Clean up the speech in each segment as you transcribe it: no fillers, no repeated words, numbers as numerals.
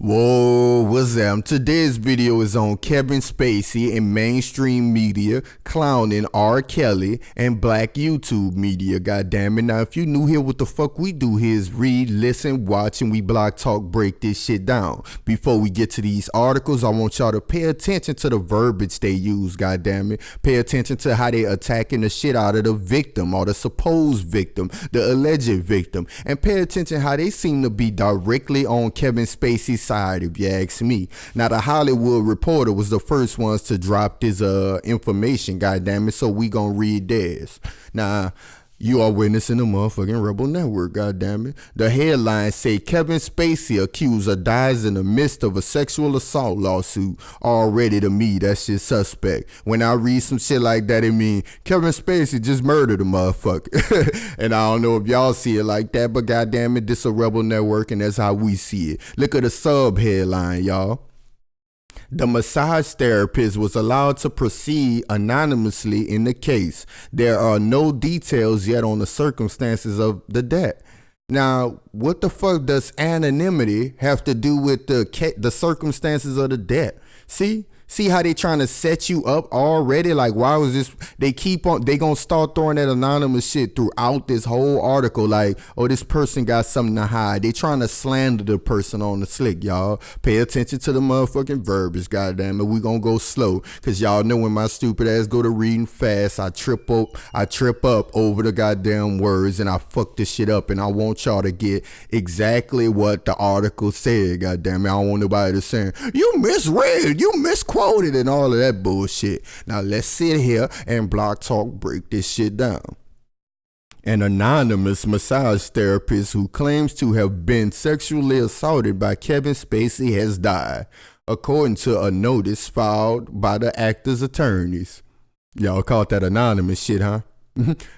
Whoa, what's up? Today's video is on Kevin Spacey and mainstream media clowning R.Kelly and black YouTube media, goddammit. Now, if you new here, what the fuck we do here is read, listen, watch, and we block, talk, break this shit down. Before we get to these articles, I want y'all to pay attention to the verbiage they use, goddammit. Pay attention to how they attacking the shit out of the victim or the supposed victim, the alleged victim. And pay attention how they seem to be directly on Kevin Spacey's side, if you ask me. Now, the Hollywood Reporter was the first ones to drop this information, goddammit, so we gonna read theirs. Now, you are witnessing the motherfucking Rebel Network, goddammit. The headlines say Kevin Spacey accuser dies in the midst of a sexual assault lawsuit. Already to me, that's just suspect. When I read some shit like that, it mean Kevin Spacey just murdered a motherfucker. And I don't know if y'all see it like that, but goddammit, this a Rebel Network and that's how we see it. Look at the sub headline, y'all. The massage therapist was allowed to proceed anonymously in the case. There are no details yet on the circumstances of the death. Now, what the fuck does anonymity have to do with the circumstances of the death? See how they trying to set you up already? Like, why was this? They gonna start throwing that anonymous shit throughout this whole article. Like, oh, this person got something to hide. They trying to slander the person on the slick, y'all. Pay attention to the motherfucking verbiage, goddamn it. We gonna go slow, cause y'all know when my stupid ass go to reading fast, I trip up over the goddamn words and I fuck this shit up. And I want y'all to get exactly what the article said, goddamn it. I don't want nobody to say, you misread, you misquoted, and all of that bullshit. Now let's sit here and block talk break this shit down. An anonymous massage therapist who claims to have been sexually assaulted by Kevin Spacey has died, according to a notice filed by the actor's attorneys. Y'all caught that anonymous shit, huh?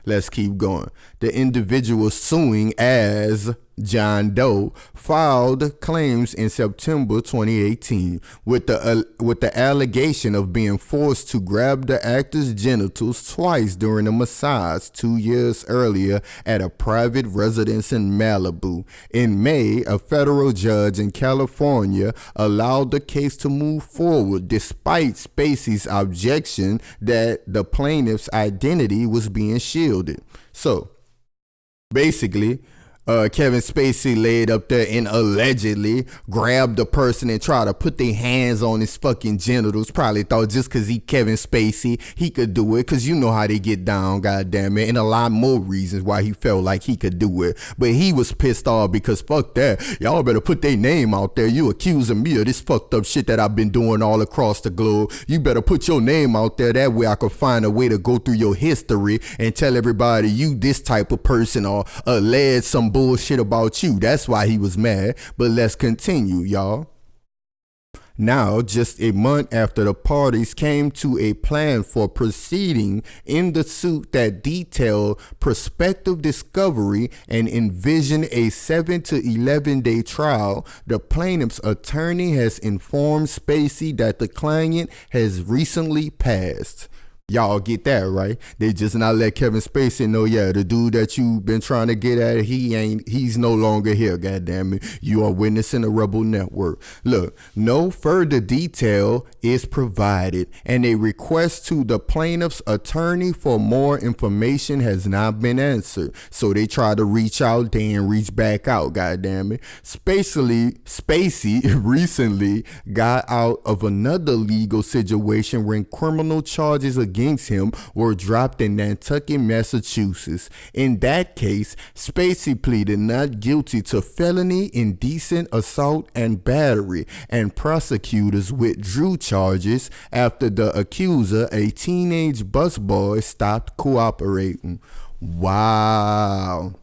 Let's keep going. The individual suing as John Doe filed claims in September 2018 with the allegation of being forced to grab the actor's genitals twice during a massage 2 years earlier at a private residence in Malibu. In May, a federal judge in California allowed the case to move forward despite Spacey's objection that the plaintiff's identity was being shielded. So, basically, Kevin Spacey laid up there and allegedly grabbed the person and tried to put their hands on his fucking genitals. Probably thought just because he Kevin Spacey, he could do it, because you know how they get down, goddammit, and a lot more reasons why he felt like he could do it. But he was pissed off because fuck that. Y'all better put their name out there. You accusing me of this fucked up shit that I've been doing all across the globe. You better put your name out there. That way I could find a way to go through your history and tell everybody you this type of person or allege some bullshit about you. That's why he was mad. But let's continue, y'all. Now, just a month after the parties came to a plan for proceeding in the suit that detailed prospective discovery and envisioned a 7 to 11 day trial, the plaintiff's attorney has informed Spacey that the client has recently passed. Y'all get that, right? They just not let Kevin Spacey know, yeah, the dude that you been trying to get at, he's no longer here, goddammit. You are witnessing the Rebel Network. Look, no further detail is provided, and a request to the plaintiff's attorney for more information has not been answered. So they try to reach out, they ain't reach back out, goddammit. Spacey recently got out of another legal situation when criminal charges against him were dropped in Nantucket, Massachusetts. In that case, Spacey pleaded not guilty to felony, indecent assault, and battery, and prosecutors withdrew charges after the accuser, a teenage busboy, stopped cooperating. Wow.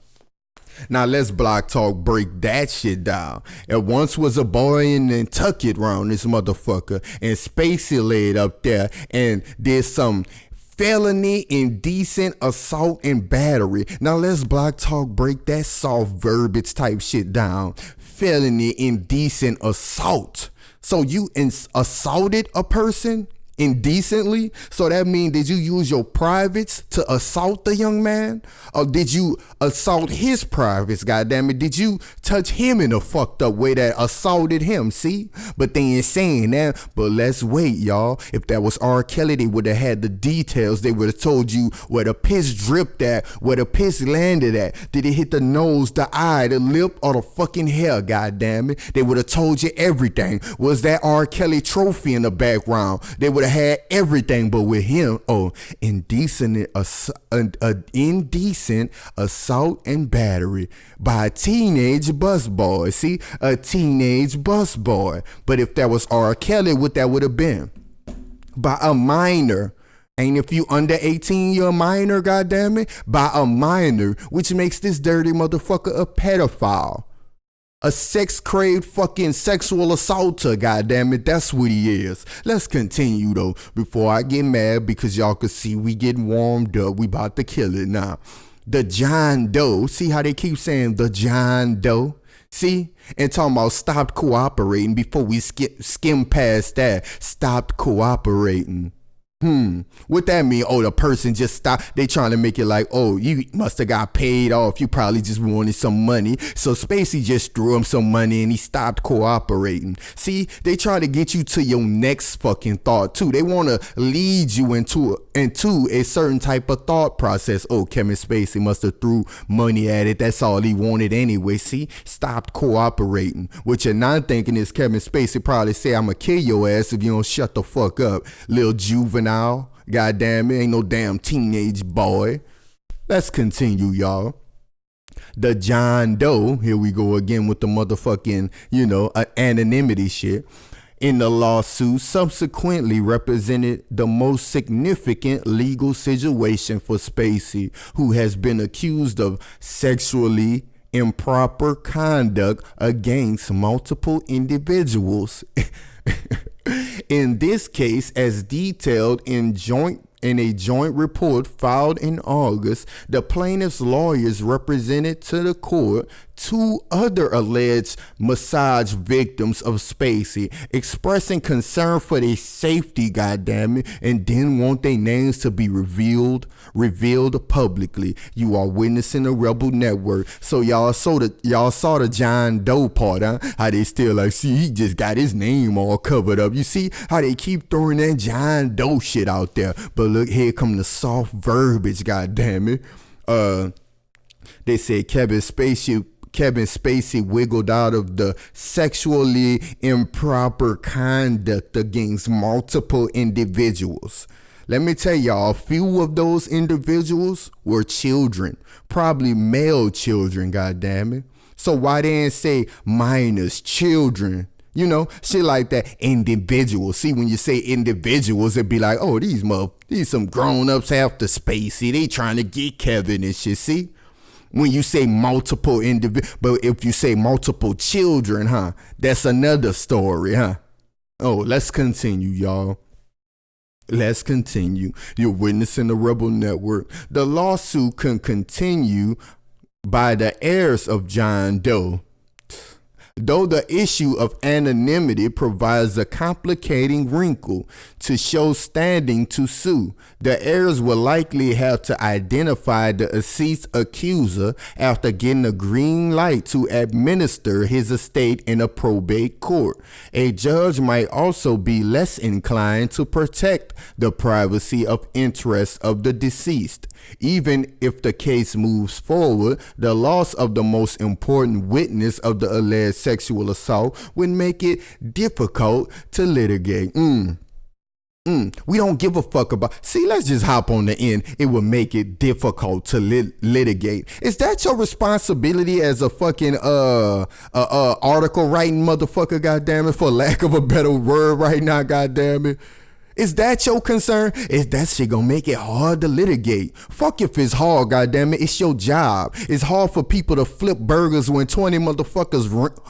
Now let's block talk break that shit down. It once was a boy in Nantucket round this motherfucker, and Spacey laid up there and did some felony, indecent assault, and battery. Now let's block talk break that soft verbiage type shit down. Felony, indecent assault. So you assaulted a person? indecently? So that means, did you use your privates to assault the young man? Or did you assault his privates, goddammit? Did you touch him in a fucked up way that assaulted him, see? But they ain't saying that. But let's wait, y'all. If that was R. Kelly, they would have had the details. They would have told you where the piss dripped at, where the piss landed at. Did it hit the nose, the eye, the lip, or the fucking hair, goddammit? They would have told you everything. Was that R. Kelly trophy in the background? They would have had everything. But with him, indecent assault and battery by a teenage busboy. See, a teenage busboy. But if that was R. Kelly, what that would have been? By a minor. Ain't if you under 18, you're a minor, goddammit? By a minor, which makes this dirty motherfucker a pedophile. A sex-craved fucking sexual assaulter, goddammit. That's what he is. Let's continue, though, before I get mad, because y'all can see we getting warmed up. We about to kill it now. The John Doe. See how they keep saying the John Doe? See? And talking about stopped cooperating before we skim past that. Stopped cooperating. What that mean? Oh, the person just stopped. They trying to make it like, oh, you must have got paid off. You probably just wanted some money. So Spacey just threw him some money and he stopped cooperating. See, they try to get you to your next fucking thought too. They want to lead you into a certain type of thought process. Oh, Kevin Spacey must have threw money at it. That's all he wanted anyway. See, stopped cooperating. What you're not thinking is Kevin Spacey probably say, I'm gonna kill your ass if you don't shut the fuck up, little juvenile. God damn it, ain't no damn teenage boy. Let's continue, y'all. The John Doe, here we go again with the motherfucking, anonymity shit. In the lawsuit, subsequently represented the most significant legal situation for Spacey, who has been accused of sexually improper conduct against multiple individuals. In this case, as detailed in a joint report filed in August, the plaintiff's lawyers represented to the court two other alleged massage victims of Spacey, expressing concern for their safety, goddammit, and didn't want their names to be revealed publicly. You are witnessing a rebel network. So y'all saw the John Doe part, huh? How they still like, see, he just got his name all covered up. You see how they keep throwing that John Doe shit out there. But look, here come the soft verbiage, goddammit. They said Kevin Spacey wiggled out of the sexually improper conduct against multiple individuals. Let me tell y'all, a few of those individuals were children, probably male children, goddammit. So why they didn't say minors, children? Shit like that. Individuals. See, when you say individuals, it'd be like, oh, these some grown-ups after Spacey. They trying to get Kevin and shit, see? When you say multiple individuals, but if you say multiple children, that's another story, Oh, let's continue, y'all. Let's continue. You're witnessing the rebel network. The lawsuit can continue by the heirs of John Doe. Though the issue of anonymity provides a complicating wrinkle to show standing to sue, the heirs will likely have to identify the deceased accuser after getting a green light to administer his estate in a probate court. A judge might also be less inclined to protect the privacy of interests of the deceased. Even if the case moves forward, the loss of the most important witness of the alleged sexual assault would make it difficult to litigate. We don't give a fuck about. See, let's just hop on the end. It will make it difficult to litigate. Is that your responsibility as a fucking article writing motherfucker? Goddammit, for lack of a better word right now. Goddammit. Is that your concern? Is that shit gonna make it hard to litigate? Fuck if it's hard, goddammit. It's your job. It's hard for people to flip burgers when 20 motherfuckers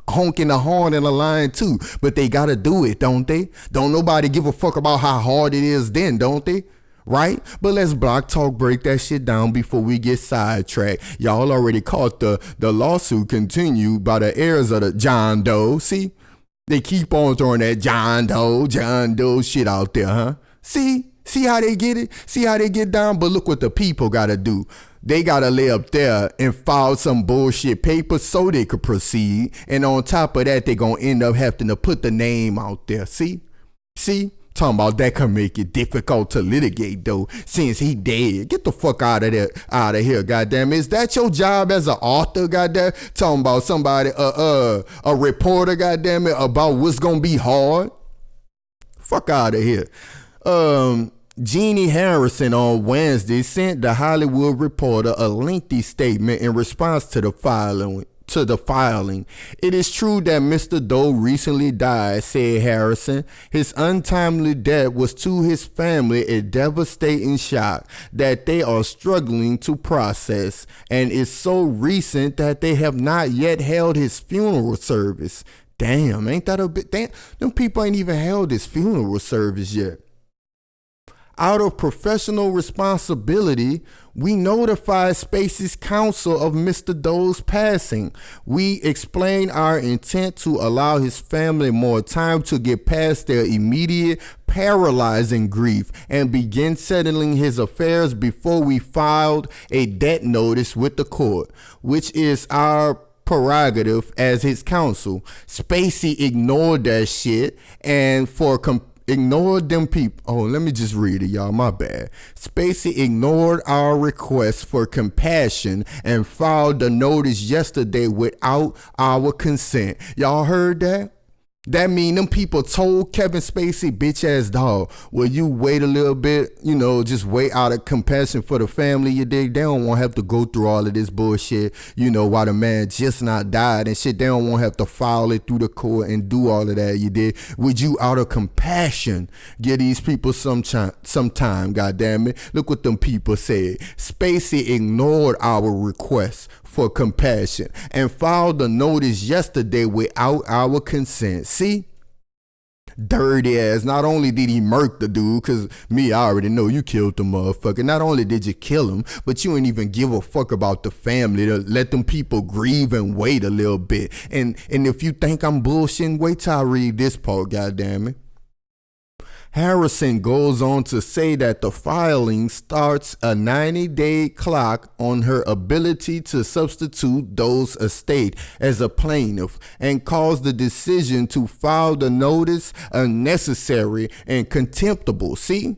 honking the horn in a line too. But they gotta do it, don't they? Don't nobody give a fuck about how hard it is then, don't they? Right? But let's block talk break that shit down before we get sidetracked. Y'all already caught the lawsuit continued by the heirs of the John Doe. See? They keep on throwing that John Doe shit out there, See how they get it? See how they get down? But look what the people gotta do. They gotta lay up there and file some bullshit papers so they could proceed. And on top of that, they gonna end up having to put the name out there. See? Talking about that can make it difficult to litigate though, since he dead. Get the fuck out of here, goddamn. Is that your job as an author, goddamn? Talking about somebody, a reporter, goddamn it, about what's gonna be hard? Fuck out of here. Jeannie Harrison on Wednesday sent the Hollywood Reporter a lengthy statement in response to the filing. It is true that Mr. Doe recently died, said Harrison. His untimely death was to his family a devastating shock that they are struggling to process, and is so recent that they have not yet held his funeral service. Damn, ain't that a bit? Damn, them people ain't even held his funeral service yet. Out of professional responsibility, we notified Spacey's counsel of Mr. Doe's passing. We explained our intent to allow his family more time to get past their immediate paralyzing grief and begin settling his affairs before we filed a death notice with the court, which is our prerogative as his counsel. Spacey ignored that shit and ignored them people. Oh, let me just read it, y'all. My bad. Spacey ignored our request for compassion and filed the notice yesterday without our consent. Y'all heard that? That mean them people told Kevin Spacey, bitch ass dog, will you wait a little bit, just wait out of compassion for the family, you dig? They don't want to have to go through all of this bullshit, while the man just not died and shit. They don't want to have to file it through the court and do all of that, you dig? Would you out of compassion give these people some time, goddamn it? Look what them people said. Spacey ignored our request for compassion and filed the notice yesterday without our consent. See? Dirty ass. Not only did he murk the dude, cause I already know you killed the motherfucker. Not only did you kill him, but you ain't even give a fuck about the family to let them people grieve and wait a little bit. And if you think I'm bullshitting, wait till I read this part, goddamn it. Harrison goes on to say that the filing starts a 90-day clock on her ability to substitute Doe's estate as a plaintiff and calls the decision to file the notice unnecessary and contemptible. He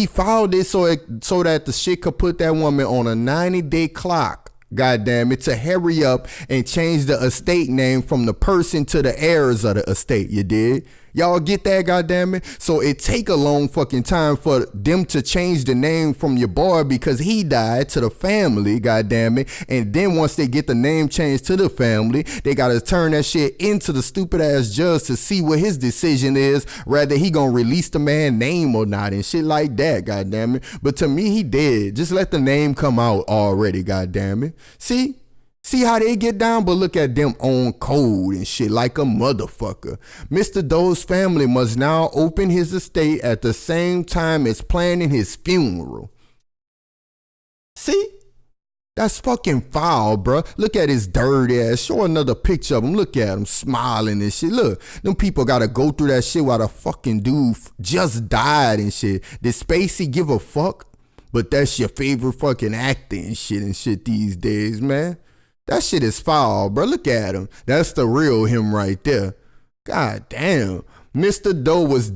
filed it so that the shit could put that woman on a 90-day clock. God damn it, to hurry up and change the estate name from the person to the heirs of the estate, you did? Y'all get that, goddamn it? So it take a long fucking time for them to change the name from your boy because he died to the family, goddamn it. And then once they get the name changed to the family, they gotta turn that shit into the stupid ass judge to see what his decision is, whether he gonna release the man name or not and shit like that, goddamn it. But to me, he dead. Just let the name come out already, goddamn it. See how they get down, but look at them on code and shit like a motherfucker. Mr. Doe's family must now open his estate at the same time as planning his funeral. See? That's fucking foul, bro. Look at his dirty ass. Show another picture of him. Look at him smiling and shit. Look, them people gotta go through that shit while the fucking dude just died and shit. Did Spacey give a fuck? But that's your favorite fucking actor and shit these days, man. That shit is foul, bro. Look at him. That's the real him right there. God damn. Mr. Doe was a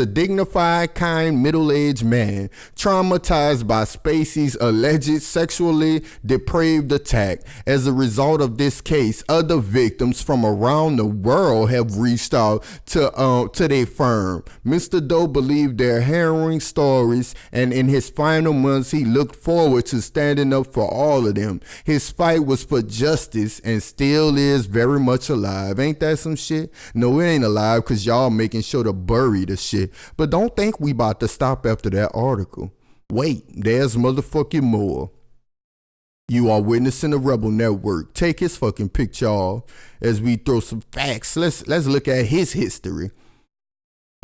dignified, kind, middle-aged man, traumatized by Spacey's alleged sexually depraved attack. As a result of this case, other victims from around the world have reached out to their firm. Mr. Doe believed their harrowing stories, and in his final months, he looked forward to standing up for all of them. His fight was for justice and still is very much alive. Ain't that some shit? No, it ain't alive because y'all making sure to bury the shit. But don't think we about to stop after that article. Wait, there's motherfucking more. You are witnessing the Rebel Network. Take his fucking picture off as we throw some facts. Let's look at his history.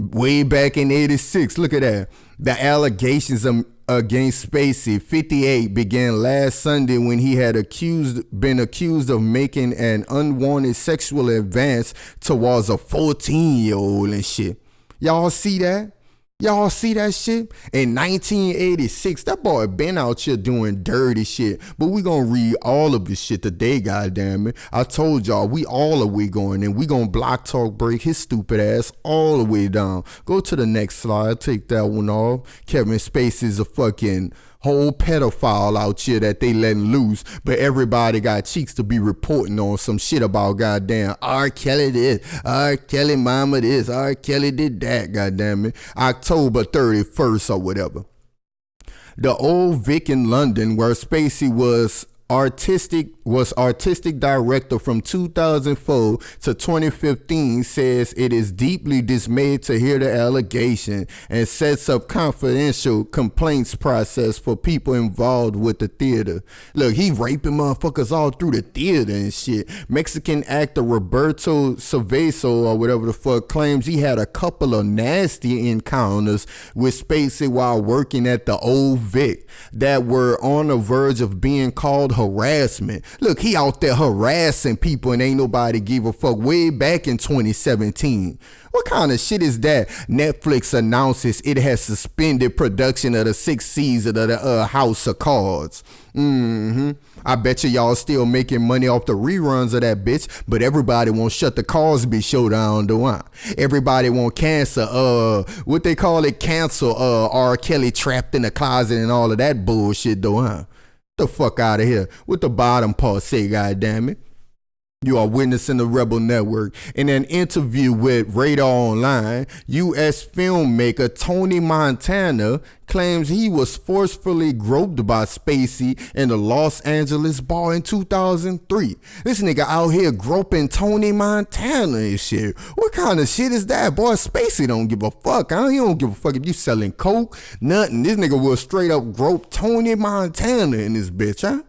Way back in 86, look at that. The allegations against Spacey, 58, began last Sunday when he had been accused of making an unwanted sexual advance towards a 14-year-old and shit. Y'all see that? Y'all see that shit? In 1986, that boy been out here doing dirty shit. But we gonna read all of this shit today, goddamn it. I told y'all, we all the way going and we gonna block talk break his stupid ass all the way down. Go to the next slide, take that one off. Kevin Spacey's a fucking whole pedophile out here that they letting loose, but everybody got cheeks to be reporting on some shit about goddamn R.Kelly this, R.Kelly mama this, R.Kelly did that, goddamn it. October 31st or whatever. The Old Vic in London, where Spacey was artistic director from 2004 to 2015, says it is deeply dismayed to hear the allegation and sets up confidential complaints process for people involved with the theater. Look, he raping motherfuckers all through the theater and shit. Mexican actor Roberto Cerveso or whatever the fuck claims he had a couple of nasty encounters with Spacey while working at the Old Vic that were on the verge of being called harassment. Look, he out there harassing people and ain't nobody give a fuck way back in 2017. What kind of shit is that? Netflix announces it has suspended production of the 6th season of the House of Cards. I bet y'all still making money off the reruns of that bitch, but everybody won't shut the Cosby Show down, do I? Everybody won't cancel, what they call it, cancel R. Kelly trapped in the closet and all of that bullshit, do I? The fuck out of here. What the bottom part say, goddammit? You are witnessing the Rebel Network. In an interview with Radar Online, U.S. filmmaker Tony Montana claims he was forcefully groped by Spacey in the Los Angeles bar in 2003. This nigga out here groping Tony Montana and shit. What kind of shit is that? Boy, Spacey don't give a fuck. He don't give a fuck if you selling coke, nothing. This nigga will straight up grope Tony Montana in this bitch, huh?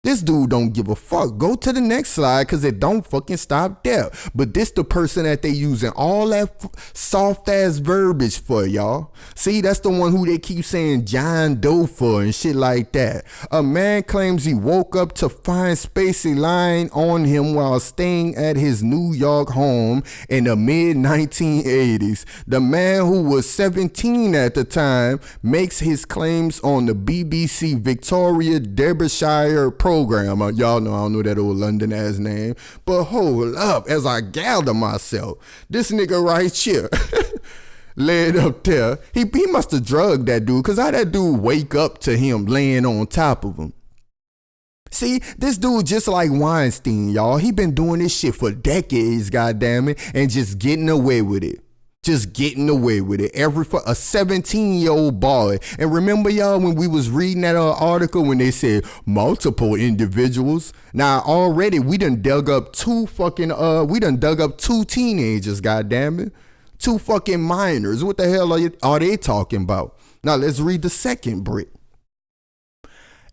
This dude don't give a fuck. Go to the next slide because it don't fucking stop there. But this the person that they using all that soft ass verbiage for, y'all. See, that's the one who they keep saying John Doe for and shit like that. A man claims he woke up to find Spacey lying on him while staying at his New York home in the mid 1980s. The man, who was 17 at the time, makes his claims on the BBC Victoria Derbyshire program. Y'all know I don't know that old London ass name, but hold up as I gather myself. This nigga right here laid up there. He must have drugged that dude, cause how that dude wake up to him laying on top of him? See, this dude just like Weinstein, y'all. He been doing this shit for decades, goddammit, and just getting away with it. Just getting away with it. A 17-year-old boy. And remember, y'all, when we was reading that article when they said multiple individuals? Now, already we done dug up two teenagers, goddammit. 2 fucking minors. What the hell are they talking about? Now, let's read the second brick.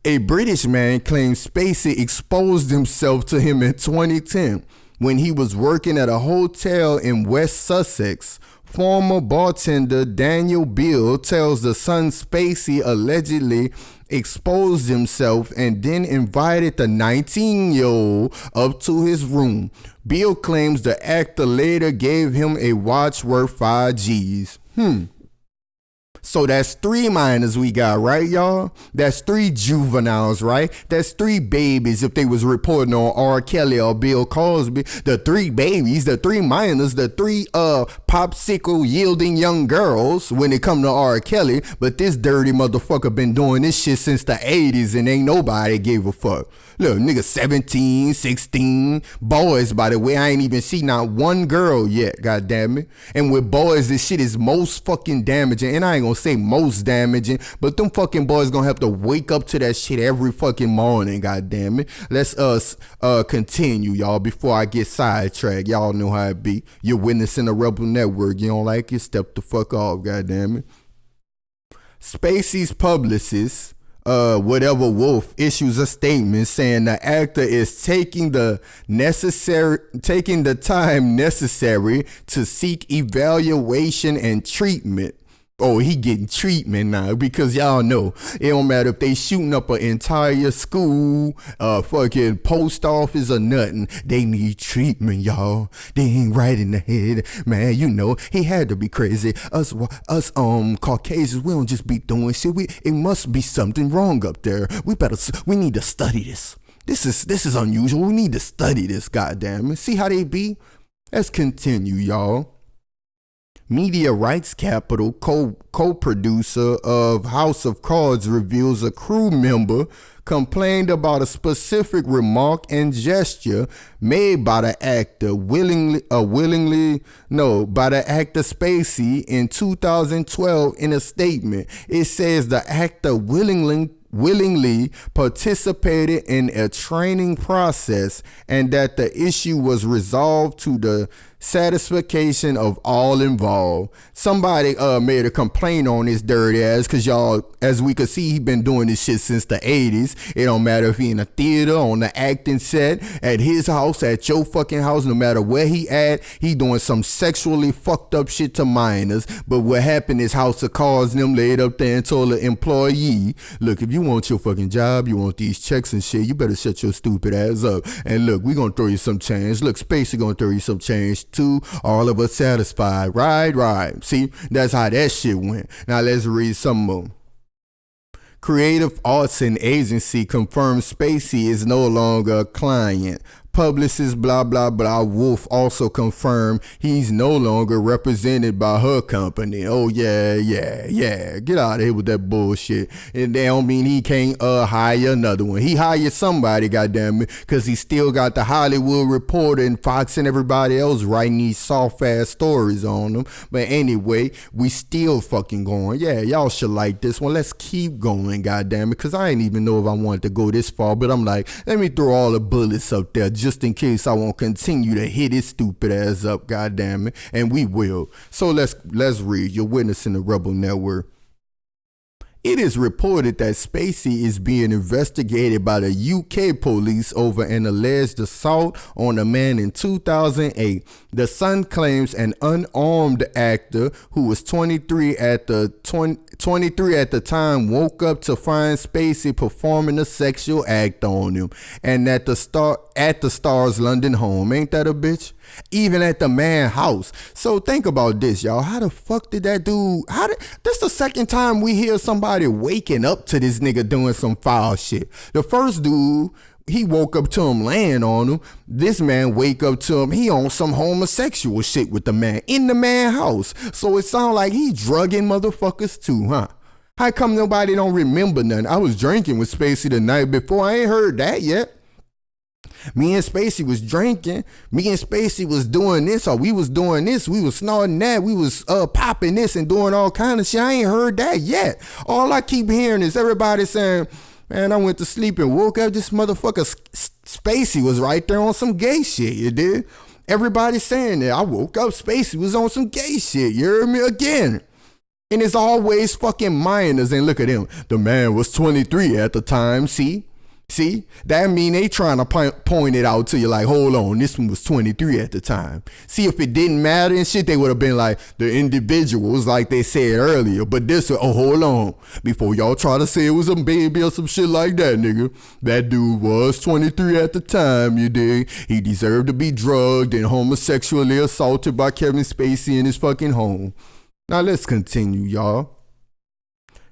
A British man claims Spacey exposed himself to him in 2010 when he was working at a hotel in West Sussex. Former bartender Daniel Beale tells The Sun Spacey allegedly exposed himself and then invited the 19-year-old up to his room. Beale claims the actor later gave him a watch worth 5 G's. So that's 3 minors we got, right, y'all? That's 3 juveniles, right? That's 3 babies if they was reporting on R. Kelly or Bill Cosby. The 3 babies, the 3 minors, the 3 popsicle yielding young girls when it come to R. Kelly. But this dirty motherfucker been doing this shit since the 80s and ain't nobody gave a fuck. Look, nigga 17, 16, boys, by the way, I ain't even seen not 1 girl yet, goddammit. And with boys, this shit is most fucking damaging. And I ain't gonna say most damaging, but them fucking boys gonna have to wake up to that shit every fucking morning, goddammit. Let's continue, y'all, before I get sidetracked. Y'all know how it be. You're witnessing the Rebel Network. You don't like it? Step the fuck off, goddammit. Spacey's publicist, whatever Wolf, issues a statement saying the actor is taking the time necessary to seek evaluation and treatment. Oh, he getting treatment now because y'all know it don't matter if they shooting up an entire school, fucking post office or nothing. They need treatment, y'all. They ain't right in the head, man. You know he had to be crazy. Us Caucasians, we don't just be doing shit. It must be something wrong up there. We need to study this. This is unusual. We need to study this. Goddamn it. See how they be? Let's continue, y'all. Media Rights Capital co-producer of House of Cards reveals a crew member complained about a specific remark and gesture made by the actor by the actor Spacey in 2012. In a statement, it says the actor willingly participated in a training process and that the issue was resolved to the satisfaction of all involved. Somebody made a complaint on his dirty ass because y'all, as we could see, he been doing this shit since the 80s. It don't matter if he in a theater, on the acting set, at his house, at your fucking house, no matter where he at, he doing some sexually fucked up shit to minors. But what happened is House of Cards them laid up there and told the employee, look, if you want your fucking job, you want these checks and shit, you better shut your stupid ass up. And look, we gonna throw you some change. Look, Spacey gonna throw you some change too. All of us satisfied. Right. See, that's how that shit went. Now let's read some more. Creative Arts and Agency confirms Spacey is no longer a client. Publicist blah blah blah Wolf also confirmed he's no longer represented by her company. Oh yeah. Get out of here with that bullshit. And they don't mean he can't hire another one. He hired somebody, goddamn it, because he still got the Hollywood Reporter and Fox and everybody else writing these soft ass stories on them. But anyway, we still fucking going. Yeah, y'all should like this one. Let's keep going, goddamn it, because I ain't even know if I wanted to go this far. But I'm like, let me throw all the bullets up there just in case I won't continue to hit his stupid ass up, goddamn it, and we will. So let's read. You're witnessing the Rebel Network. It is reported that Spacey is being investigated by the UK police over an alleged assault on a man in 2008. The Sun claims an unarmed actor who was 23 at the time woke up to find Spacey performing a sexual act on him, and at the star's London home. Ain't that a bitch? Even at the man house. So think about this, y'all. How the fuck did that dude? This the second time we hear somebody waking up to this nigga doing some foul shit. The first dude, he woke up to him laying on him. This man wake up to him, he on some homosexual shit with the man in the man house. So it sound like he drugging motherfuckers too, huh? How come nobody don't remember nothing? I was drinking with Spacey the night before. I ain't heard that yet. Me and Spacey was drinking. Me and Spacey was doing this, or we was doing this. We was snorting that. We was popping this and doing all kind of shit. I ain't heard that yet. All I keep hearing is everybody saying, man, I went to sleep and woke up. This motherfucker Spacey was right there on some gay shit, you did? Everybody saying that. I woke up, Spacey was on some gay shit. You heard me again? And it's always fucking minors. And look at him. The man was 23 at the time, see? See, that mean they trying to point it out to you like, hold on, this one was 23 at the time. See, if it didn't matter and shit, they would have been like the individuals like they said earlier. But this, oh, hold on. Before y'all try to say it was a baby or some shit like that, nigga. That dude was 23 at the time, you dig? He deserved to be drugged and homosexually assaulted by Kevin Spacey in his fucking home. Now let's continue, y'all.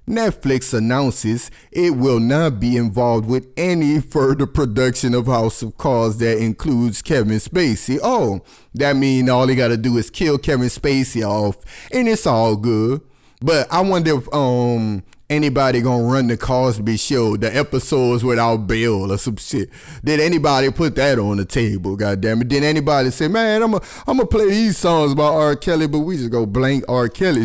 Netflix announces it will not be involved with any further production of House of Cards that includes Kevin Spacey. Oh, that means all they gotta do is kill Kevin Spacey off and it's all good. But I wonder if anybody gonna run the Cosby Show, the episodes without bail or some shit. Did anybody put that on the table? Goddamn it! Did anybody say, man, I'm gonna play these songs by R.Kelly, but we just go blank R.Kelly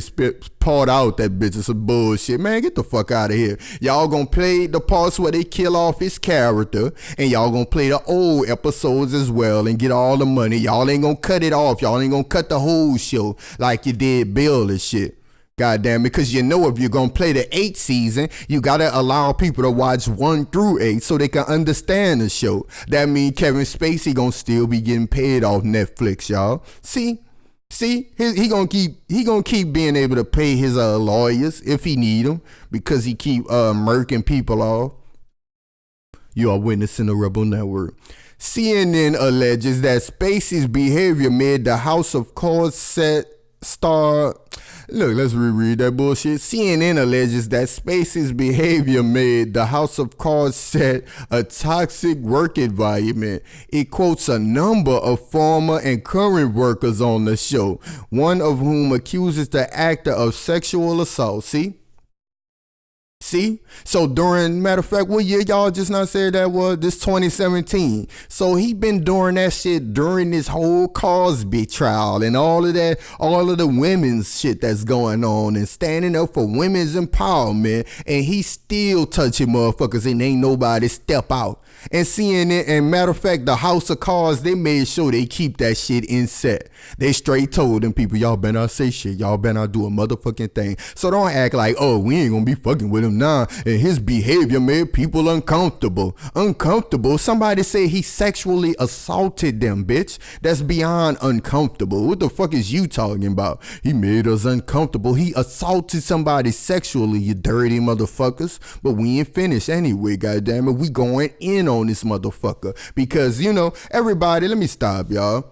part out that bitch is some bullshit? Man, get the fuck out of here. Y'all gonna play the parts where they kill off his character, and y'all gonna play the old episodes as well and get all the money. Y'all ain't gonna cut it off. Y'all ain't gonna cut the whole show like you did Bill and shit. God damn it, because you know if you're going to play the 8th season, you got to allow people to watch 1 through 8 so they can understand the show. That means Kevin Spacey going to still be getting paid off Netflix, y'all. See? See, he gonna keep being able to pay his lawyers if he need them because he keep murking people off. You are witnessing the Rebel Network. CNN alleges that Spacey's behavior made the House of Cards set star. Look, let's reread that bullshit. CNN alleges that Spacey's behavior made the House of Cards set a toxic work environment. It quotes a number of former and current workers on the show, one of whom accuses the actor of sexual assault. See? So matter of fact, what year y'all just not said that was? This 2017. So he been doing that shit during this whole Cosby trial and all of the women's shit that's going on and standing up for women's empowerment, and he still touching motherfuckers and ain't nobody step out. And CNN, and matter of fact, the House of Cards, they made sure they keep that shit in set. They straight told them people, y'all better not say shit. Y'all better not do a motherfucking thing. So don't act like, oh, we ain't gonna be fucking with him now. And his behavior made people uncomfortable. Uncomfortable? Somebody say he sexually assaulted them, bitch. That's beyond uncomfortable. What the fuck is you talking about? He made us uncomfortable. He assaulted somebody sexually, you dirty motherfuckers. But we ain't finished anyway, goddammit. We going in on this motherfucker because, you know, everybody, let me stop, y'all,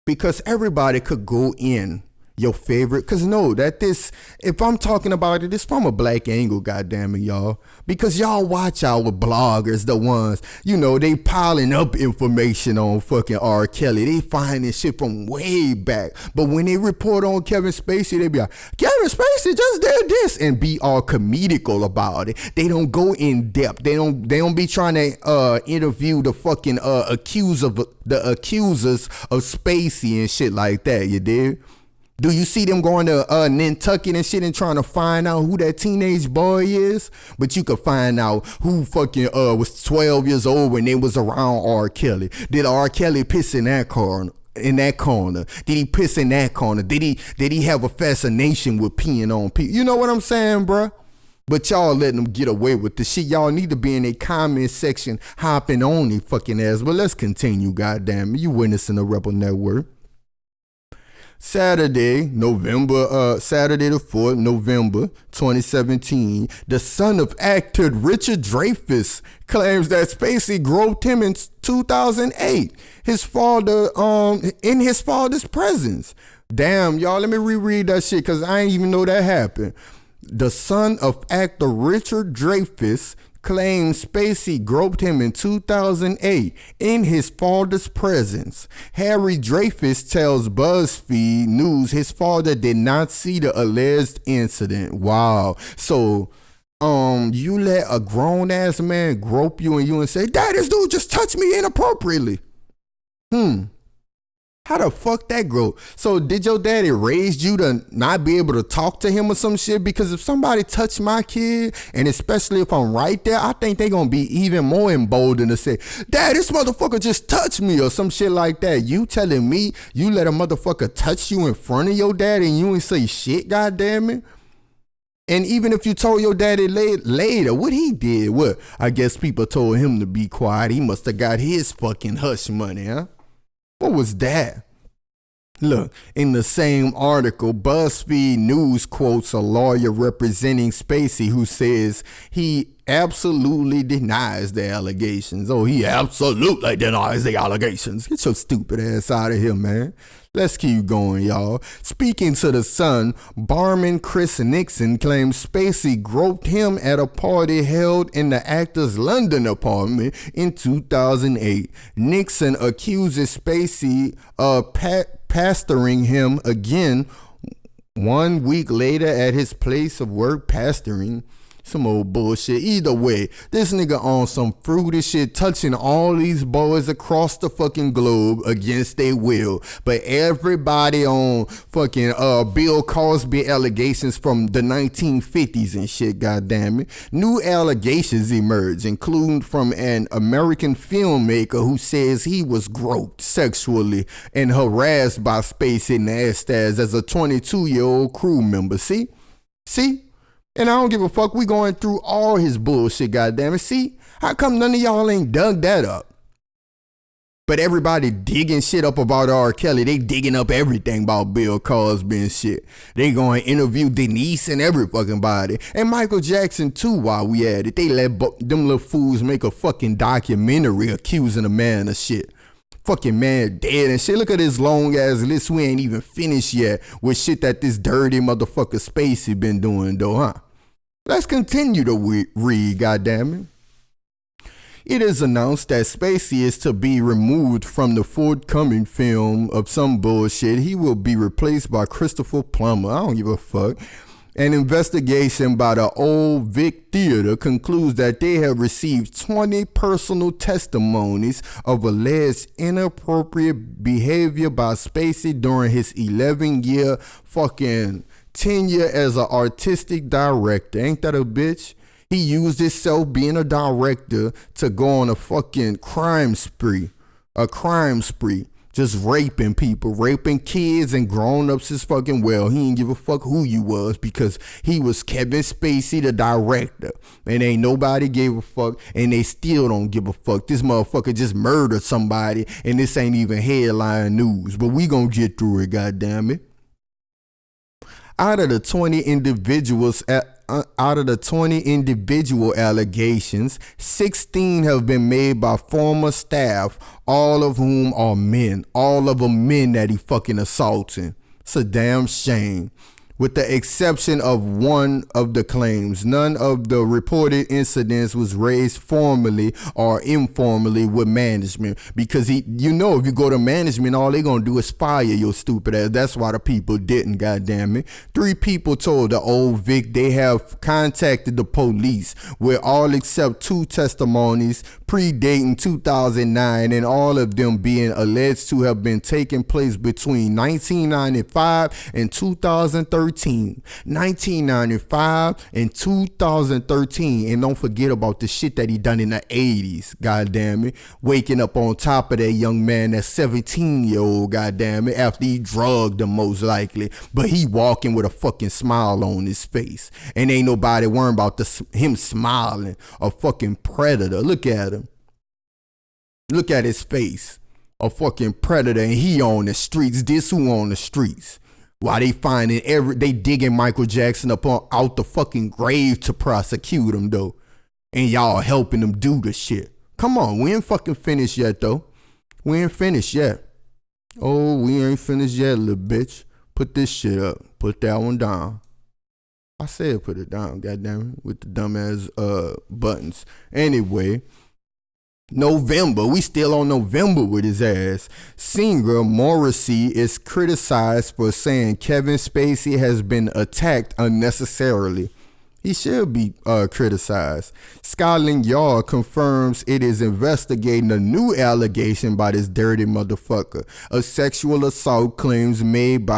because everybody could go in your favorite, because know that this, if I'm talking about it, it's from a black angle, goddammit, y'all, because y'all watch our bloggers, the ones, you know, they piling up information on fucking R.Kelly. They finding shit from way back, but when they report on Kevin Spacey, they be like, Kevin Spacey just did this, and be all comedical about it. They don't go in depth. They don't be trying to interview the fucking the accusers of Spacey and shit like that, you dig? Do you see them going to Nantucket and shit and trying to find out who that teenage boy is? But you could find out who fucking was 12 years old when they was around R. Kelly. Did R. Kelly piss in that corner? Did he piss in that corner? Did he have a fascination with peeing on people? You know what I'm saying, bruh? But y'all letting them get away with the shit. Y'all need to be in a comment section hopping on their fucking ass. But let's continue, goddamn. You witnessing the Rebel Network. Saturday the 4th, November 2017, the son of actor Richard Dreyfuss claims that Spacey groped him in 2008. His father, in his father's presence. Damn, y'all, let me reread that shit because I ain't even know that happened. The son of actor Richard Dreyfuss claims Spacey groped him in 2008 in his father's presence. Harry Dreyfuss tells BuzzFeed News his father did not see the alleged incident. Wow. So, you let a grown ass man grope you and say, Dad, this dude just touched me inappropriately. How the fuck that grow? So did your daddy raise you to not be able to talk to him or some shit? Because if somebody touched my kid, and especially if I'm right there, I think they gonna be even more emboldened to say, Dad, this motherfucker just touched me or some shit like that. You telling me you let a motherfucker touch you in front of your daddy and you ain't say shit, goddamn it? And even if you told your daddy later what he did, what? I guess people told him to be quiet. He must have got his fucking hush money, huh? What was that? Look, in the same article, BuzzFeed News quotes a lawyer representing Spacey who says he absolutely denies the allegations. Oh, he absolutely denies the allegations. Get your stupid ass out of here, man. Let's keep going, y'all. Speaking to The Sun, barman Chris Nixon claims Spacey groped him at a party held in the actor's London apartment in 2008. Nixon accuses Spacey of pastoring him again 1 week later at his place of work. Pastoring? Some old bullshit. Either way, this nigga on some fruity shit, touching all these boys across the fucking globe against their will. But everybody on fucking Bill Cosby allegations from the 1950s and shit, goddammit. New allegations emerge, including from an American filmmaker who says he was groped sexually and harassed by Spacey Nastas as a 22-year-old crew member. See? And I don't give a fuck. We going through all his bullshit, goddammit. See? How come none of y'all ain't dug that up? But everybody digging shit up about R. Kelly. They digging up everything about Bill Cosby and shit. They going to interview Denise and every fucking body. And Michael Jackson too while we at it. They let them little fools make a fucking documentary accusing a man of shit. Fucking man dead and shit. Look at this long ass list. We ain't even finished yet with shit that this dirty motherfucker Spacey been doing though, huh? Let's continue to read, goddammit. It is announced that Spacey is to be removed from the forthcoming film of some bullshit. He will be replaced by Christopher Plummer. I don't give a fuck. An investigation by the Old Vic Theater concludes that they have received 20 personal testimonies of alleged inappropriate behavior by Spacey during his 11-year fucking tenure as an artistic director. Ain't that a bitch? He used himself being a director to go on a fucking crime spree. A crime spree. Just raping people, raping kids and grown-ups as fucking well. He didn't give a fuck who you was because he was Kevin Spacey, the director. And ain't nobody gave a fuck and they still don't give a fuck. This motherfucker just murdered somebody and this ain't even headline news. But we gonna get through it, goddammit. Out of the 20 individual allegations, 16 have been made by former staff, all of whom are men. All of them men that he fucking assaulting. It's a damn shame. With the exception of one of the claims, none of the reported incidents was raised formally or informally with management because if you go to management, all they gonna do is fire your stupid ass. That's why the people didn't, goddammit. 3 people told the Old Vic they have contacted the police with all except 2 testimonies predating 2009 and all of them being alleged to have been taking place between 1995 and 2013. 1995 and 2013, and don't forget about the shit that he done in the 80s, goddammit, waking up on top of that young man, that 17-year-old, goddammit, after he drugged him most likely, but he walking with a fucking smile on his face, and ain't nobody worrying about him smiling. A fucking predator. Look at him. Look at his face. A fucking predator, and he on the streets. This who on the streets. Why they finding they digging Michael Jackson up out the fucking grave to prosecute him though. And y'all helping him do the shit. Come on, we ain't fucking finished yet though. We ain't finished yet. Oh, we ain't finished yet, little bitch. Put this shit up. Put that one down. I said put it down, goddamn, with the dumbass buttons. Anyway. November, we still on November with his ass. Singer Morrissey is criticized for saying Kevin Spacey has been attacked unnecessarily. He should be criticized. Scotland Yard confirms it is investigating a new allegation by this dirty motherfucker. A sexual assault claims made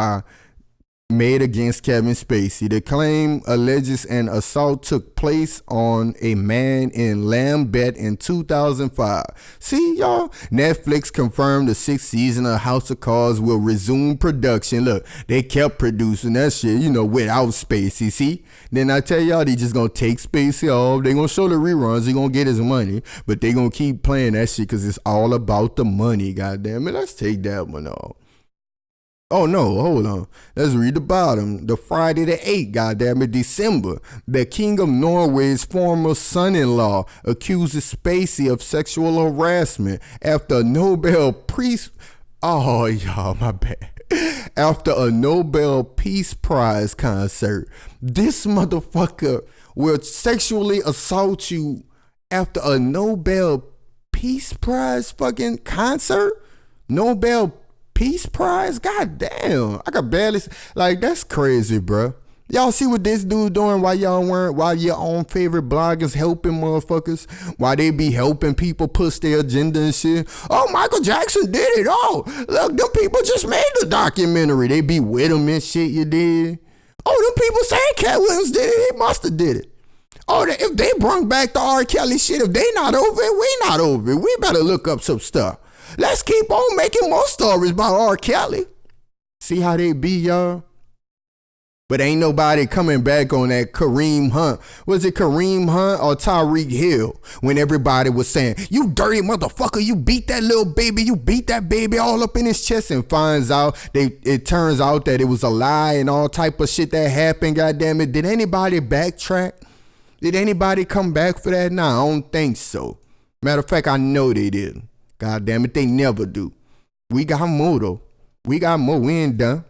against Kevin Spacey. The claim alleges an assault took place on a man in Lambeth in 2005. See, y'all? Netflix confirmed the 6th season of House of Cards will resume production. Look, they kept producing that shit, without Spacey. See? Then I tell y'all, they just gonna take Spacey off. They gonna show the reruns. He gonna get his money. But they gonna keep playing that shit because it's all about the money, goddamn it. Let's take that one off. Oh no, hold on. Let's read the bottom. The Friday the 8th, goddammit, December. The King of Norway's former son-in-law accuses Spacey of sexual harassment after a Nobel Peace... Oh, y'all, my bad. After a Nobel Peace Prize concert. This motherfucker will sexually assault you after a Nobel Peace Prize fucking concert? Nobel Peace Prize? God damn. I got barely, that's crazy, bro. Y'all see what this dude doing while your own favorite bloggers helping motherfuckers? Why they be helping people push their agenda and shit? Oh, Michael Jackson did it. Oh, look, them people just made the documentary. They be with him and shit, you did. Oh, them people saying Cat Williams did it. He must have did it. Oh, if they brought back the R.Kelly shit, if they not over it, we not over it. We better look up some stuff. Let's keep on making more stories about R. Kelly. See how they be, y'all? But ain't nobody coming back on that Kareem Hunt. Was it Kareem Hunt or Tyreek Hill? When everybody was saying, you dirty motherfucker, you beat that little baby, you beat that baby all up in his chest, and finds out, it turns out that it was a lie and all type of shit that happened, goddamn it. Did anybody backtrack? Did anybody come back for that? Nah, I don't think so. Matter of fact, I know they didn't. God damn it, they never do. We got more though. We got more. We ain't done.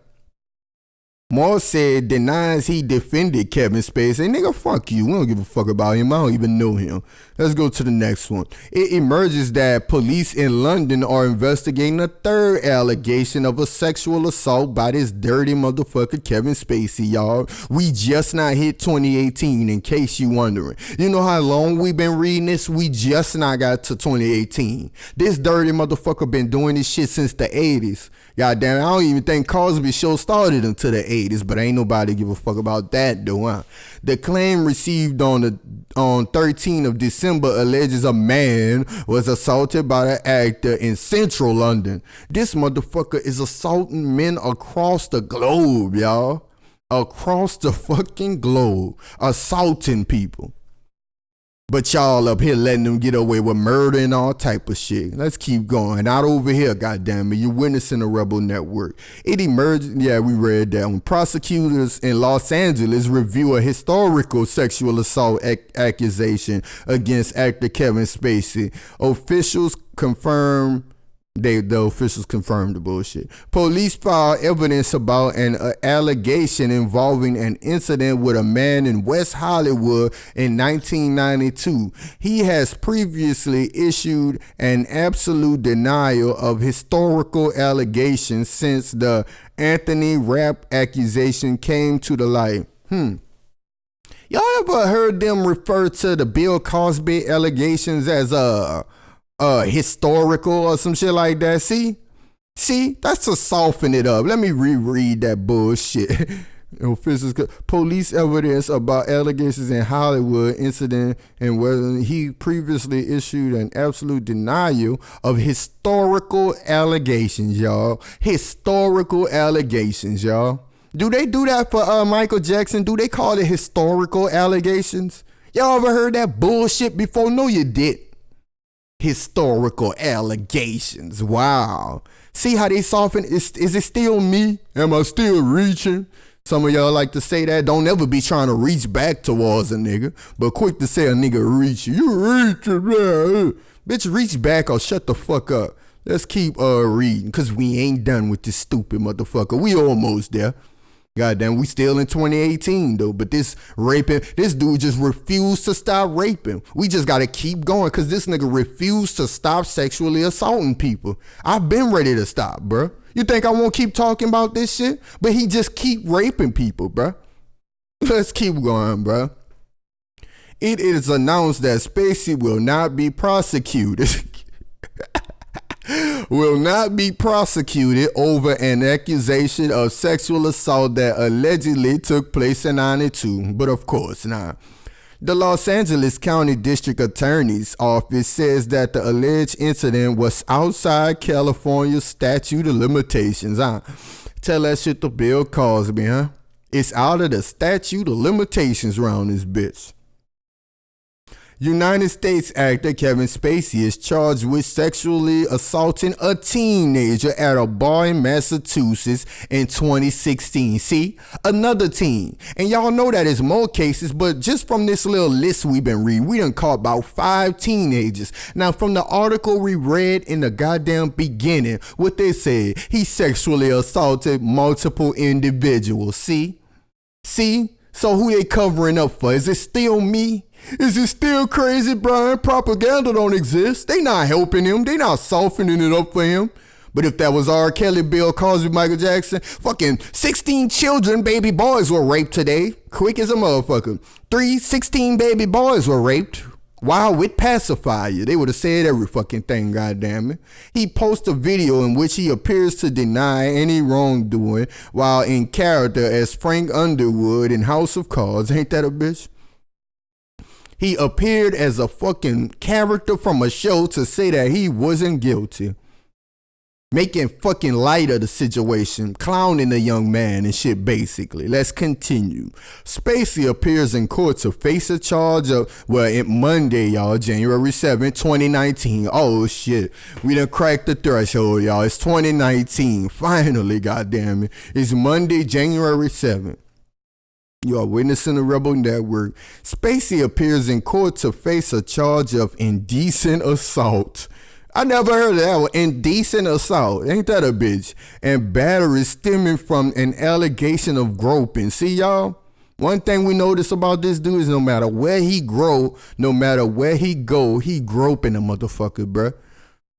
Moore said denies he defended Kevin Spacey. Nigga, fuck you. We don't give a fuck about him. I don't even know him. Let's go to the next one. It emerges that police in London are investigating a third allegation of a sexual assault by this dirty motherfucker Kevin Spacey, y'all. We just not hit 2018, in case you wondering. You know how long we been reading this? We just not got to 2018. This dirty motherfucker been doing this shit since the 80s. Goddamn, I don't even think Cosby Show started until the 80s, but ain't nobody give a fuck about that though, huh? The claim received on 13th of December alleges a man was assaulted by the actor in central London. This motherfucker is assaulting men across the globe, y'all. Across the fucking globe. Assaulting people. But y'all up here letting them get away with murder and all type of shit. Let's keep going. Out over here, goddammit. You're witnessing the Rebel Network. It emerged, yeah, we read that. When prosecutors in Los Angeles review a historical sexual assault accusation against actor Kevin Spacey, officials confirm. The officials confirmed the bullshit. Police filed evidence about an allegation involving an incident with a man in West Hollywood in 1992. He has previously issued an absolute denial of historical allegations since the Anthony Rapp accusation came to the light. Y'all ever heard them refer to the Bill Cosby allegations as historical or some shit like that? See, that's to soften it up. Let me reread that bullshit. Officials, police evidence about allegations in Hollywood incident and whether he previously issued an absolute denial of historical allegations, y'all. Historical allegations, y'all. Do they do that for Michael Jackson? Do they call it historical allegations? Y'all ever heard that bullshit before? No, you did. Historical allegations. Wow. See how they soften? Is it still me? Am I still reaching? Some of y'all like to say that. Don't ever be trying to reach back towards a nigga, but quick to say a nigga reach you. You reaching, man. Bitch, reach back or shut the fuck up. Let's keep reading, cause we ain't done with this stupid motherfucker. We almost there. Goddamn, we still in 2018 though, but this dude just refused to stop raping. We just gotta keep going because this nigga refused to stop sexually assaulting people. I've been ready to stop, bruh. You think I won't keep talking about this shit? But he just keep raping people, bruh. Let's keep going, bruh. It is announced that Spacey will not be prosecuted. Will not be prosecuted over an accusation of sexual assault that allegedly took place in 92. But of course, nah. The Los Angeles County District Attorney's Office says that the alleged incident was outside California's statute of limitations. Tell that shit to Bill Cosby, huh? It's out of the statute of limitations around this bitch. United States actor Kevin Spacey is charged with sexually assaulting a teenager at a bar in Massachusetts in 2016. See, another teen. And y'all know that there's more cases, but just from this little list we've been reading, we done caught about 5 teenagers. Now, from the article we read in the goddamn beginning, what they said, he sexually assaulted multiple individuals. See? So who they covering up for? Is it still me? Is it still Crazy Brian? Propaganda don't exist. They not helping him. They not softening it up for him. But if that was R.Kelly, Bill Cosby, Michael Jackson, fucking 16 children, baby boys were raped today. Quick as a motherfucker. 16 baby boys were raped. Wow, with pacifier. They would have said every fucking thing, goddammit. He posts a video in which he appears to deny any wrongdoing while in character as Frank Underwood in House of Cards. Ain't that a bitch? He appeared as a fucking character from a show to say that he wasn't guilty. making fucking light of the situation, clowning the young man and shit basically. Let's continue. Spacey appears in court to face a charge of, Monday, y'all, January 7th, 2019. Oh shit, we done cracked the threshold, y'all. It's 2019, finally, goddamn it. It's Monday, January 7th. You are witnessing the Rebel Network. Spacey appears in court to face a charge of indecent assault. I never heard of that one. Indecent assault. Ain't that a bitch? And battery stemming from an allegation of groping. See, y'all? One thing we notice about this dude is no matter where he go, he groping a motherfucker, bruh.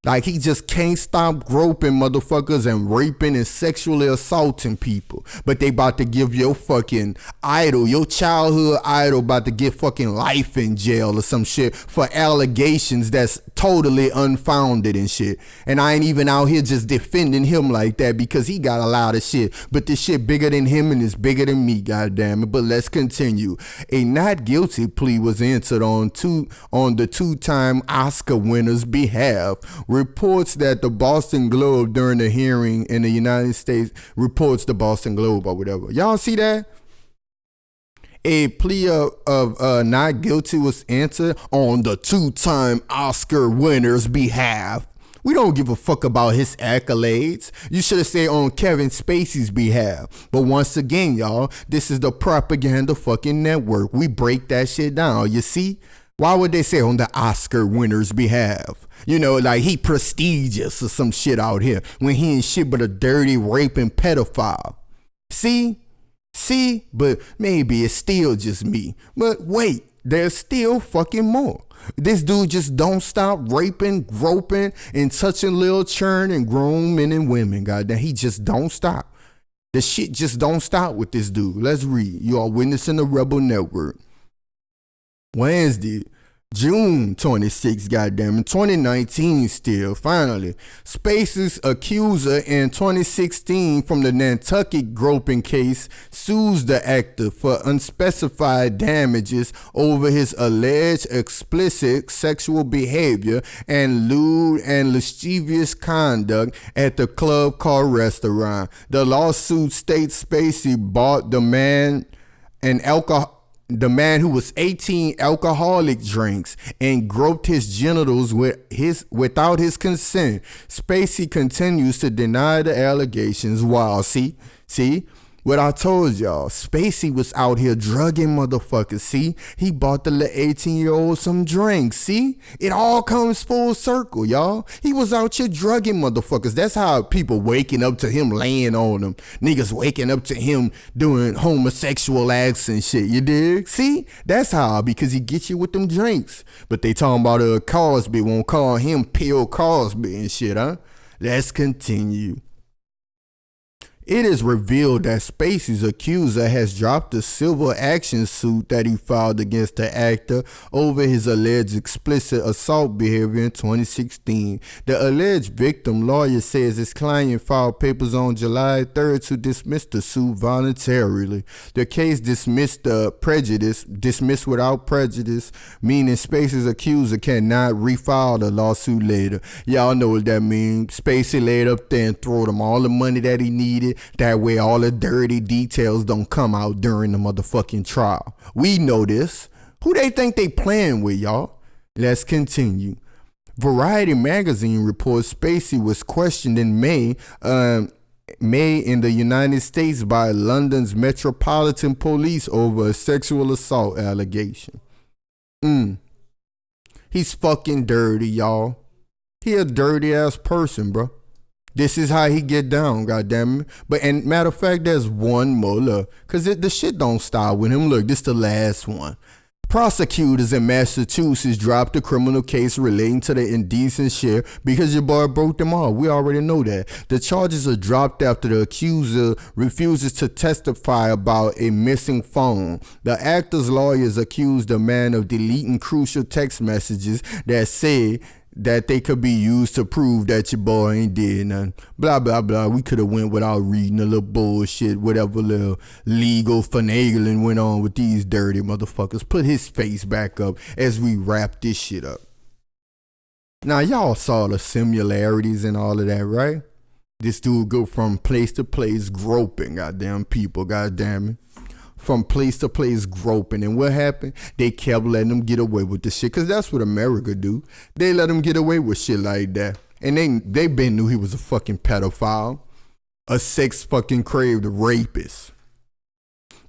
Like, he just can't stop groping motherfuckers and raping and sexually assaulting people. But they about to give your fucking idol, your childhood idol, about to get fucking life in jail or some shit for allegations that's totally unfounded and shit. And I ain't even out here just defending him like that because he got a lot of shit. But this shit bigger than him and it's bigger than me, goddammit. But let's continue. A not guilty plea was entered on the two-time Oscar winner's behalf. Reports that the Boston Globe during the hearing in the United States, reports the Boston Globe or whatever. Y'all see that? A plea of not guilty was entered on the two-time Oscar winner's behalf. We don't give a fuck about his accolades. You should have said on Kevin Spacey's behalf. But once again, y'all, this is the propaganda fucking network. We break that shit down. You see? Why would they say on the Oscar winner's behalf? You know, like he prestigious or some shit out here when he ain't shit but a dirty raping pedophile. See? But maybe it's still just me. But wait, there's still fucking more. This dude just don't stop raping, groping, and touching little children and grown men and women. Goddamn, he just don't stop. The shit just don't stop with this dude. Let's read. You are witnessing the Rebel Network. Wednesday, June 26, goddamn, 2019 still, finally. Spacey's accuser in 2016 from the Nantucket groping case sues the actor for unspecified damages over his alleged explicit sexual behavior and lewd and lascivious conduct at the Club Car restaurant. The lawsuit states Spacey bought the man who was 18 alcoholic drinks and groped his genitals without his consent. Spacey continues to deny the allegations while, see, what I told y'all, Spacey was out here drugging motherfuckers, see? He bought the little 18-year-old some drinks, see? It all comes full circle, y'all. He was out here drugging motherfuckers. That's how people waking up to him laying on them. Niggas waking up to him doing homosexual acts and shit, you dig? See? That's how, because he gets you with them drinks. But they talking about Cosby, won't call him Pill Cosby and shit, huh? Let's continue. It is revealed that Spacey's accuser has dropped the civil action suit that he filed against the actor over his alleged explicit assault behavior in 2016. The alleged victim lawyer says his client filed papers on July 3rd to dismiss the suit voluntarily. The case dismissed without prejudice, meaning Spacey's accuser cannot refile the lawsuit later. Y'all know what that means. Spacey laid up there and threw him all the money that he needed. That way all the dirty details don't come out during the motherfucking trial. We know this. Who they think they playing with, y'all? Let's continue. Variety magazine reports Spacey was questioned in May in the United States by London's Metropolitan Police over a sexual assault allegation. He's fucking dirty, y'all. He a dirty ass person, bro. This is how he get down, goddammit. And matter of fact, there's one more, look. Because the shit don't stop with him. Look, this the last one. Prosecutors in Massachusetts dropped a criminal case relating to the indecent shit because your boy broke them off. We already know that. The charges are dropped after the accuser refuses to testify about a missing phone. The actor's lawyers accused the man of deleting crucial text messages that say that they could be used to prove that your boy ain't did nothing. Blah, blah, blah. We could have went without reading a little bullshit, whatever little legal finagling went on with these dirty motherfuckers. Put his face back up as we wrap this shit up. Now, y'all saw the similarities and all of that, right? This dude go from place to place groping goddamn people, goddamn it. From place to place groping. And what happened? They kept letting them get away with the shit. Cause that's what America do. They let them get away with shit like that. And they been knew he was a fucking pedophile. A sex fucking craved rapist.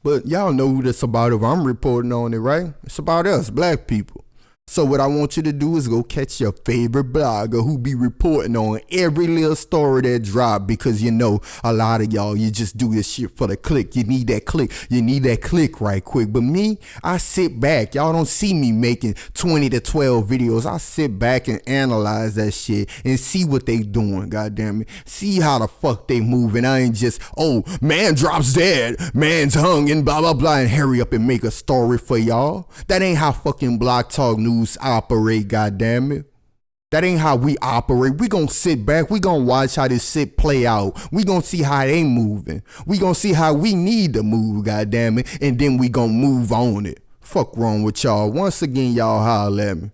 But y'all know who this about if I'm reporting on it, right? It's about us, black people. So what I want you to do is go catch your favorite blogger who be reporting on every little story that drop, because you know a lot of y'all, you just do this shit for the click. You need that click. You need that click right quick. But me, I sit back. Y'all don't see me making 20 to 12 videos. I sit back and analyze that shit and see what they doing, goddamn it. See how the fuck they moving. I ain't just, oh, man drops dead, man's hung and blah, blah, blah, and hurry up and make a story for y'all. That ain't how fucking Block Talk News operate, goddamn it. That ain't how we operate. We gonna sit back. We gonna watch how this shit play out. We gonna see how they moving. We gonna see how we need to move, goddamn it, and then we gonna move on it. Fuck wrong with y'all. Once again, y'all holler at me.